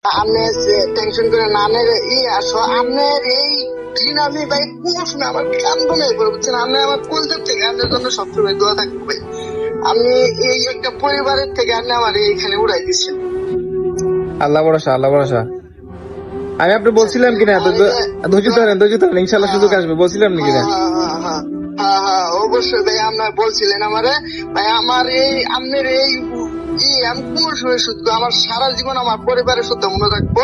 আপনি টেনশন করে না, আপনার এই দিন আমি ভাই কোনো সময় আমার কান্দো নেই করে বুঝছেন। আপনি আমার কলজার থেকে আপনার জন্য সবসময় দোয়া থাকবে ভাই। আপনি এই একটা পরিবারের থেকে আপনি আমার এইখানে উড়াই দিচ্ছেন। আল্লাহ ভরসা, আল্লাহ ভরসা। আমি আপনি বলছিলাম কিনা ধৈর্য ধরেন ইনশাল্লাহ সুযোগ আসবে, বলছিলাম নাকি না? হ্যাঁ, অবশ্যই ভাই আপনার বলছিলেন আমারে ভাই। আমার এই আপনার এই আমি কোন সময় শুধু আমার সারা জীবন আমার পরিবারের শুদ্ধ মনে রাখবো।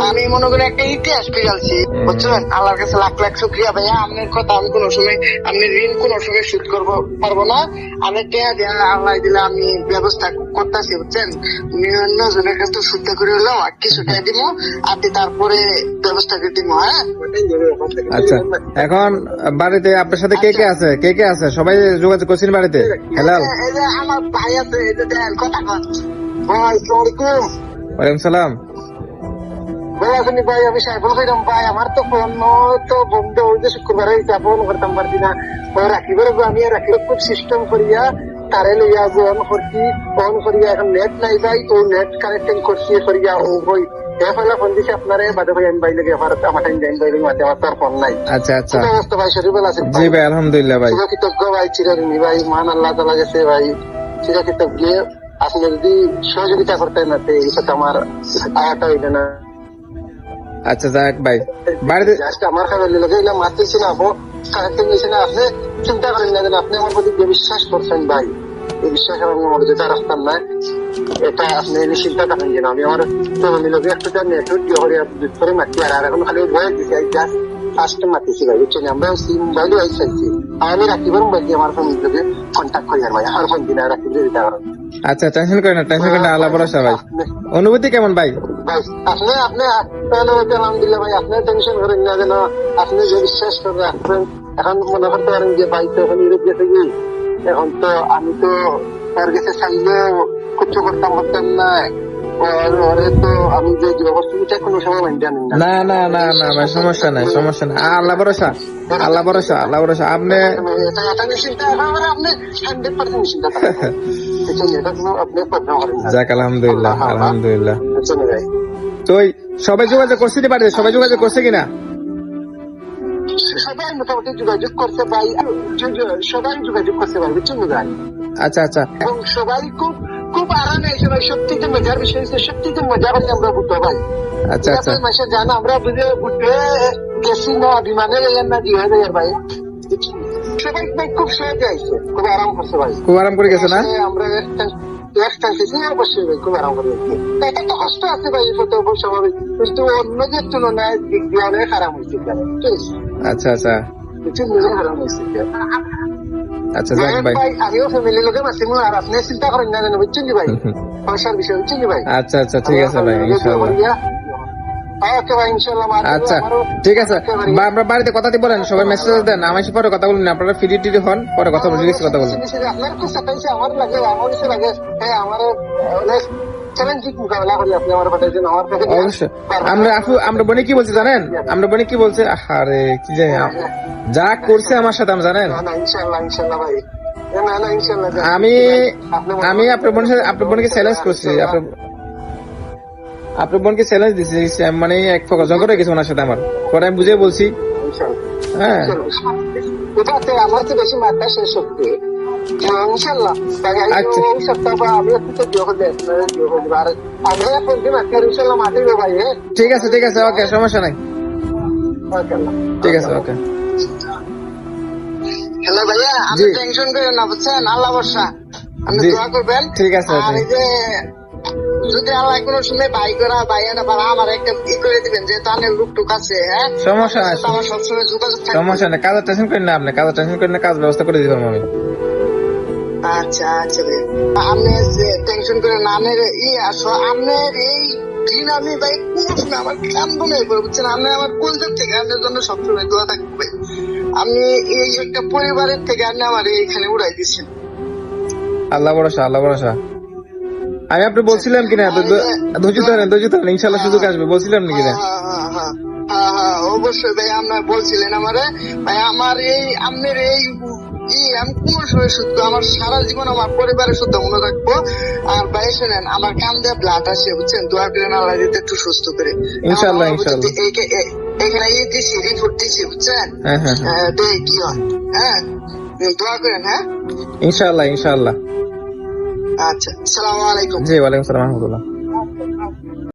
আমি মনে করি একটা ইতিহাস ফিরালছি বুঝছেন। আল্লাহর কাছে লাখ লাখ শুক্রিয়া ভাইয়া। আপনার কথা আমি কোনো সময় আপনি ঋণ কোনো সময় শোধ করবো পারবো না। আমি টেয়া দেয়া আল্লাহ দিলে আমি ব্যবস্থা করতেছি বুঝছেন। বিভিন্ন জনের কাছে শুদ্ধ করে হলো কিছু টাকা দিব, আপনি তারপরে ব্যবস্থা করে দিব। হ্যাঁ আচ্ছা, এখন বাড়িতে আপনার সাথে কে কে আছে সবাই যোগাযোগ করছেন বাড়িতে? হ্যালো, এই যে আমার ভাই আছে, এই যে দেন কথা কন ভাই। আসসালামাইকুম। ওয়ালাইকুম সালাম। ভাই আছেন ভাই? আমি সাইফুল কইলাম ভাই। আমার তো ফোন তো বন্ধ ওই যে শুক্রবার হয়েছে, ফোন করতাম পারছি না। রাখিবার আমি রাখিলে খুব সিস্টেম করিয়া তারে লইয়া অন করছি, অন করিয়া এখন নেট নাই ভাই। ও নেট কানেক্টিং করছি করিয়া ও বই এফালা ফোন দিছে আপনারে বাদে ভাই। আমি ভাই লেগে আমার টাইম জাইন ভাই মাঝে আমার তার ফোন নাই। আচ্ছা আচ্ছা, কি অবস্থা ভাই? শরীর ভালো আছে? জি ভাই আলহামদুলিল্লাহ ভাই। কৃতজ্ঞ ভাই, চিরঋণী ভাই। মান আল্লাহ তাআলা গেছে ভাই, চিরকৃতজ্ঞ। আপনি যদি সহযোগিতা করতেন না এই সাথে আমার আয়াটা হইলে না। আচ্ছা যাক ভাই, বাড়িতে জাস্ট আমার ফ্যামিলি লোকে এলাম মারতেছি না, কানেক্টিং হয়েছে না। আপনি চিন্তা করেন না, আপনি আমার প্রতি যে বিশ্বাস করছেন ভাই, এই বিশ্বাস আমি মর্যাদা রাখতাম না। এটা আপনি চিন্তা করেন যে আমি আমার ফ্যামিলি লোকে একটা নেটওয়ার্ক করে মারছি। আর এখন খালি ভয় দিচ্ছি, জাস্ট ফার্স্ট মারতেছি ভাই বুঝছেন। আমরা সিম মোবাইলও চাইছি। আমি রাখিবার মোবাইল দিয়ে আমার ফ্যামিলি লোকে কন্ট্যাক্ট করি আর ভাই আর ফোন দিন রাখি দিতে পারেন। আচ্ছা, টেনশন করেন না, আল্লাহ ভরসা ভাই। অনুভূতি কেমন ভাই? ভাই আপনি আলহামদুলিল্লাহ ভাই। আপনি টেনশন করেন না, যেন আপনি যে বিশ্বাস করে রাখবেন। এখন মনে করতে পারেন যে ভাই তো এখন ইউরোপ গেছে কি, এখন তো আমি তো ওর কাছে চাইলেও কিছু করতাম না। ওরে তো আমি যে অবস্থা কোনো সময় মানতে আনেন না না না না ভাই, সমস্যা নাই। আল্লাহ ভরসা, আল্লাহ ভরসা, আল্লাহ ভরসা। আপনি যাক আলহামদুলিল্লাহ, আলহামদুলিল্লাহ। তো সবাই যোগাযোগ করছে বাড়িতে, সবাই যোগাযোগ করছে কিনা? সবাই মোটামুটি যোগাযোগ করছে ভাই, সবাই যোগাযোগ করছে ভাই বুঝছেন ভাই। আচ্ছা আচ্ছা, এবং সবাই খুব খুব আরামে এসে ভাই। সত্যিতে মজার বিষয় হচ্ছে, সত্যিতে মজা পাচ্ছি আমরা বুঝতে ভাই। আচ্ছা আচ্ছা, মাসে জানা আমরা বুঝে গেছি না, বিমানে যাইয়ার না দিয়ে যাইয়ার ভাই। সবাই ভাই খুব সহজে আইছে, খুব আরাম করছে ভাই। খুব আরাম করে গেছে না? আমরা অবশ্যই ভাই খুব আরাম করে গেছি। এটা তো কষ্ট আছে ভাই, এটা তো স্বাভাবিক, কিন্তু অন্যদের তুলনায় দিক দিয়ে অনেক আরাম হয়েছে। আচ্ছা আচ্ছা আরাম হয়েছে। আচ্ছা যাক ভাই, আমিও ফ্যামিলি লোকে মাসি আর আপনি চিন্তা করেন না জানেন বুঝছেন কি ভাই, পয়সার বিষয় বুঝছেন কি ভাই। আচ্ছা আচ্ছা, ঠিক আছে ভাই, ইনশাআল্লাহ। আচ্ছা ঠিক আছে, আপনার বাড়িতে কথা দিয়ে বলেন, সবাই মেসেজ দেন, আমার পরে কথা বলুন। আপনারা ফ্রি টিডি হন, পরে কথা বলুন, কথা বলুন। আপনার তো সাতাইছে আমার লাগে, আমার কিছু লাগে। হ্যাঁ আমার অনেক চ্যালেঞ্জিং মোকাবেলা করি আপনি আমার কথা। আমার কাছে অবশ্যই আমরা বোনে কি বলছি জানেন? আমরা বোনে কি বলছে, আরে কি জানি যা করছে আমার সাথে, আমি জানেন। ইনশাআল্লাহ ইনশাআল্লাহ ভাই, আমি আপনার বোনকে চ্যালেঞ্জ করছি, আপনার বোনকে চ্যালেঞ্জ দিচ্ছি, মানে এক ফোকাস ঝগড়া গেছে ওনার সাথে আমার, পরে আমি বুঝে বলছি। হ্যাঁ আমার তো বেশি মাত্রা শেষ হচ্ছে ইনশাআল্লাহ। ঠিক আছে ঠিক আছে, ওকে, সমস্যা নাই, ঠিক আছে, ওকে। হ্যালো ভাইয়া, আপনি টেনশন করেন না বুঝছেন, আল্লাহ ভরসা। আপনি দোয়া করবেন, ঠিক আছে। আর এই যে যদি আল্লাহ কোনো সময় আমার একটা ই করে দিবেন, যে তানের লুকটুক আছে। হ্যাঁ সমস্যা নাই, আমার সবসময় যোগাযোগ থাকবে। সমস্যা নাই, কাজের টেনশন করেন না, আপনি কাজের টেনশন করেন না, কাজ ব্যবস্থা করে দিলাম আমি। আচ্ছা আচ্ছা ভাই, আপনি টেনশন করেন না। আপনার এই দিন আমি ভাই কোনো সময় আমার কান্দো নেই করে বুঝছেন। আপনি আমার কলজার থেকে আপনার জন্য সবসময় দোয়া থাকবে। আপনি এই একটা পরিবারের থেকে আপনি আমার এইখানে উড়াই দিচ্ছেন। আল্লাহ ভরসা, আল্লাহ ভরসা। আমি আপনি বলছিলাম কিনা ধৈর্য ধরেন ইনশাআল্লাহ সুযোগ আসবে, বলছিলাম নাকি না? অবশ্যই ভাই আপনার বলছিলেন আমারে ভাই। আমার এই আপনার এই আমি কোন সময় সুদ করবো? আমার সারা জীবন আমার পরিবারের সুদ মনে রাখবো। আর ভাই শুনেন, আমার কান দিয়ে ব্লাড আসে বুঝছেন, দোয়া করেন আল্লাহ যাতে একটু সুস্থ করে। ইনশাআল্লাহ, আমার ইনশাআল্লাহ। এখানে দিচ্ছি, রিপোর্ট দিচ্ছি বুঝছেন। হ্যাঁ, হ্যাঁ, হ্যাঁ। কি হয়, হ্যাঁ দোয়া করেন। হ্যাঁ, ইনশাআল্লাহ, ইনশাআল্লাহ। আচ্ছা, আসসালামু আলাইকুম। জি, ওয়ালাইকুম আসসালাম রহমতুল্লাহ।